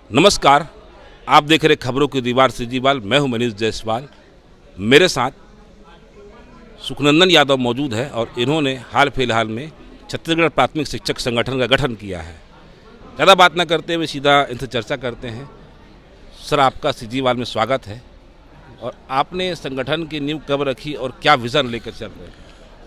नमस्कार, आप देख रहे खबरों की दीवार सीजीवाल। मैं हूं मनीष जायसवाल। मेरे साथ सुखनंदन यादव मौजूद है और इन्होंने हाल फिलहाल में छत्तीसगढ़ प्राथमिक शिक्षक संगठन का गठन किया है। ज़्यादा बात न करते हुए सीधा इनसे चर्चा करते हैं। सर, आपका सीजीवाल में स्वागत है। और आपने संगठन की नींव कब रखी और क्या विज़न लेकर चल रहे हैं?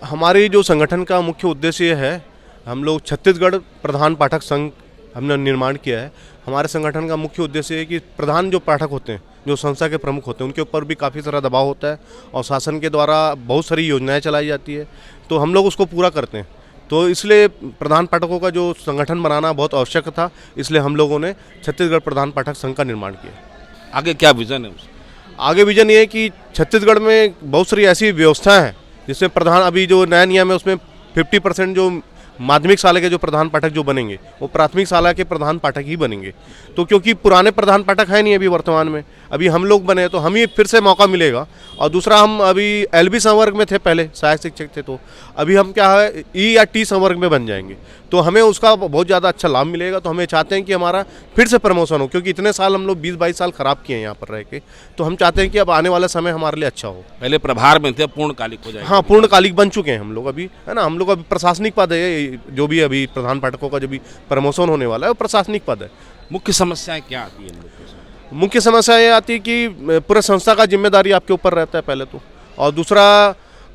हमारी जो संगठन का मुख्य उद्देश्य है, हम लोग छत्तीसगढ़ प्रधान पाठक संघ हमने निर्माण किया है। हमारे संगठन का मुख्य उद्देश्य है कि प्रधान जो पाठक होते हैं, जो संस्था के प्रमुख होते हैं, उनके ऊपर भी काफ़ी सारा दबाव होता है और शासन के द्वारा बहुत सारी योजनाएं चलाई जाती है, तो हम लोग उसको पूरा करते हैं। तो इसलिए प्रधान पाठकों का जो संगठन बनाना बहुत आवश्यक था, इसलिए हम लोगों ने छत्तीसगढ़ प्रधान पाठक संघ का निर्माण किया। आगे क्या विज़न है उसका? आगे विजन ये है कि छत्तीसगढ़ में बहुत सारी ऐसी व्यवस्थाएं हैं जिसमें प्रधान, अभी जो नया नियम है उसमें 50% जो माध्यमिक शाला के जो प्रधान पाठक जो बनेंगे वो प्राथमिक शाला के प्रधान पाठक ही बनेंगे। तो क्योंकि पुराने प्रधान पाठक है नहीं अभी वर्तमान में, अभी हम लोग बने तो हम ही फिर से मौका मिलेगा। और दूसरा, हम अभी एलबी संवर्ग में थे, पहले सहायक शिक्षक थे, तो अभी हम क्या है ई या टी संवर्ग में बन जाएंगे, तो हमें उसका बहुत ज़्यादा अच्छा लाभ मिलेगा। तो हमें चाहते हैं कि हमारा फिर से प्रमोशन हो, क्योंकि इतने साल हम लोग 20-22 साल खराब किए हैं यहाँ पर रह के, तो हम चाहते हैं कि अब आने वाला समय हमारे लिए अच्छा हो। पहले प्रभार में थे, अब पूर्णकालिक हो जाएगा। हाँ, पूर्णकालिक बन चुके हैं हम लोग अभी, है ना। हम लोग अभी प्रशासनिक पद है, जो भी अभी प्रधान पाठकों का जो भी प्रमोशन होने वाला है वो प्रशासनिक पद है। मुख्य समस्याएं क्या आती हैं इन लोग के साथ? मुख्य समस्या ये आती है कि पूरे संस्था का जिम्मेदारी आपके ऊपर रहता है पहले तो, और दूसरा,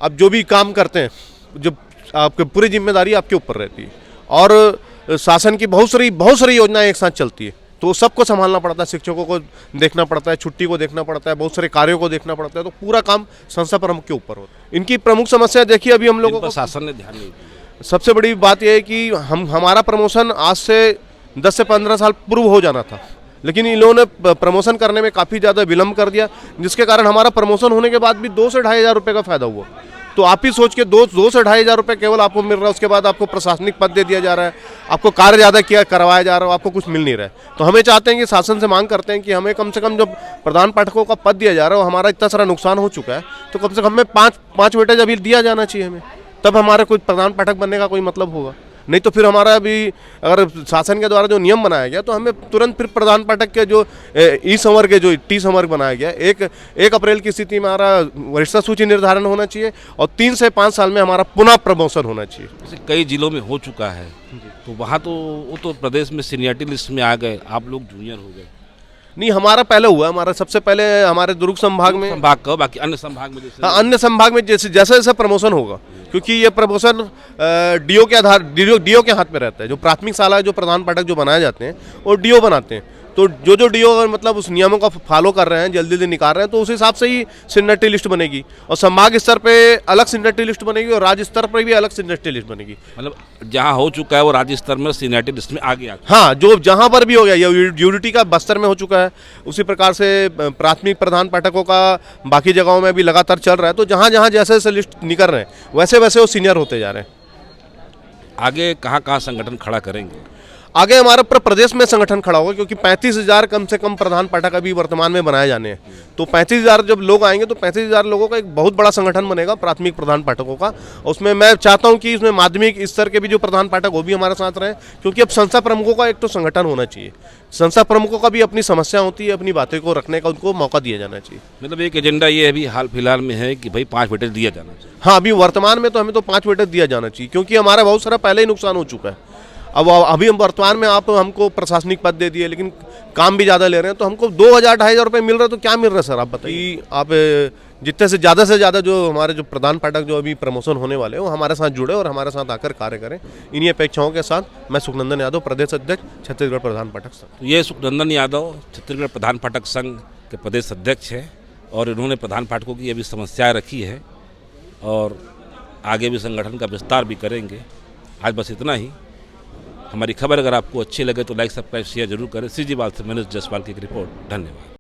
आप जो भी काम करते हैं, जब आपके पूरी जिम्मेदारी आपके ऊपर रहती है, और शासन की बहुत सारी योजनाएं एक साथ चलती है, तो सबको संभालना पड़ता है। शिक्षकों को देखना पड़ता है, छुट्टी को देखना पड़ता है, बहुत सारे कार्यों को देखना पड़ता है, तो पूरा काम संस्था प्रमुख के ऊपर होता है। इनकी प्रमुख समस्या देखिए, अभी हम लोगों को शासन ने ध्यान नहीं दिया। सबसे बड़ी बात यह है कि हमारा प्रमोशन आज से 10 से 15 साल पूर्व हो जाना था, लेकिन इन लोगों ने प्रमोशन करने में काफ़ी ज़्यादा विलम्ब कर दिया, जिसके कारण हमारा प्रमोशन होने के बाद भी 2 से 2,500 रुपये का फ़ायदा हुआ। तो आप ही सोच के 2 से 2,500 रुपये केवल आपको मिल रहा है, उसके बाद आपको प्रशासनिक पद दे दिया जा रहा है, आपको कार्य ज़्यादा किया करवाया जा रहा है, आपको कुछ मिल नहीं रहा है। तो हमें चाहते हैं कि शासन से मांग करते हैं कि हमें कम से कम जो प्रधान पाठकों का पद दिया जा रहा है, हमारा इतना सारा नुकसान हो चुका है, तो कम से कम हमें 5 वेटेज अभी दिया जाना चाहिए हमें, तब हमारा कोई प्रधान पाठक बनने का कोई मतलब होगा। नहीं तो फिर हमारा अभी अगर शासन के द्वारा जो नियम बनाया गया, तो हमें तुरंत फिर प्रधान पाठक के जो ई संवर्ग के जो टी संवर्ग बनाया गया, 1 अप्रैल की स्थिति में हमारा वरिष्ठता सूची निर्धारण होना चाहिए और 3 से 5 साल में हमारा पुनः प्रमोशन होना चाहिए। जैसे कई जिलों में हो चुका है, तो वहाँ तो वो तो प्रदेश में सीनियरिटी लिस्ट में आ गए, आप लोग जूनियर हो गए। नहीं, हमारा पहले हुआ। हमारा सबसे पहले हमारे दुर्ग संभाग में, बाकी अन्य संभाग में जैसे, हाँ, अन्य संभाग में जैसे जैसे प्रमोशन होगा, क्योंकि ये प्रमोशन डीओ के आधार डीओ के हाथ में रहता है। जो प्राथमिक शाला जो प्रधान पाठक जो बनाए जाते हैं वो डीओ बनाते हैं, तो जो डीओ मतलब उस नियमों का फॉलो कर रहे हैं, जल्दी जल्दी निकाल रहे हैं, तो उस हिसाब से ही सीनियरिटी लिस्ट बनेगी। और संभाग स्तर पे अलग सीनियरिटी लिस्ट बनेगी और राज्य स्तर पर भी अलग सीनियरिटी लिस्ट बनेगी। मतलब जहाँ हो चुका है वो राज्य स्तर में सीनियरिटी लिस्ट में आ गया। हाँ, जो जहाँ पर भी हो गया, यूडीटी का बस्तर में हो चुका है, उसी प्रकार से प्राथमिक प्रधान पाठकों का बाकी जगहों में भी लगातार चल रहा है। तो जहाँ जहाँ जैसे जैसे लिस्ट निकल रहे हैं, वैसे वैसे वो सीनियर होते जा रहे हैं। आगे कहाँ कहाँ संगठन खड़ा करेंगे? आगे हमारा पूरे प्रदेश में संगठन खड़ा होगा, क्योंकि 35,000 कम से कम प्रधान पाठक अभी वर्तमान में बनाए जाने हैं। तो 35,000 जब लोग आएंगे तो 35,000 लोगों का एक बहुत बड़ा संगठन बनेगा प्राथमिक प्रधान पाठकों का। उसमें मैं चाहता हूं कि इसमें माध्यमिक स्तर के भी जो प्रधान पाठक वो भी हमारे साथ रहें, क्योंकि अब संस्था प्रमुखों का एक तो संगठन होना चाहिए। संस्था प्रमुखों का भी अपनी समस्या होती है, अपनी बातें को रखने का उनको मौका दिया जाना चाहिए। मतलब एक एजेंडा ये अभी हाल फिलहाल में है कि भाई 5 वेटेज दिया जाना चाहिए। हाँ, अभी वर्तमान में तो हमें तो 5 वेटेज दिया जाना चाहिए, क्योंकि हमारा बहुत सारा पहले ही नुकसान हो चुका है। अब अभी हम वर्तमान में आप हमको प्रशासनिक पद दे दिए, लेकिन काम भी ज़्यादा ले रहे हैं, तो हमको 2,000-2,500 रुपये मिल रहा है, तो क्या मिल रहा है सर, आप बताइए। आप जितने से ज़्यादा जो हमारे जो प्रधान पाठक जो अभी प्रमोशन होने वाले हैं, वो हमारे साथ जुड़े और हमारे साथ आकर कार्य करें। इन्हीं अपेक्षाओं के साथ मैं सुखनंदन यादव, प्रदेश अध्यक्ष छत्तीसगढ़ प्रधान पाठक संघ। तो ये सुखनंदन यादव छत्तीसगढ़ प्रधान पाठक संघ के प्रदेश अध्यक्ष हैं और इन्होंने प्रधान पाठकों की अभी समस्याएँ रखी है और आगे भी संगठन का विस्तार भी करेंगे। आज बस इतना ही। हमारी खबर अगर आपको अच्छी लगे तो लाइक, सब्सक्राइब, शेयर जरूर करें। सीजीवाल से मनीष जायसवाल की एक रिपोर्ट। धन्यवाद।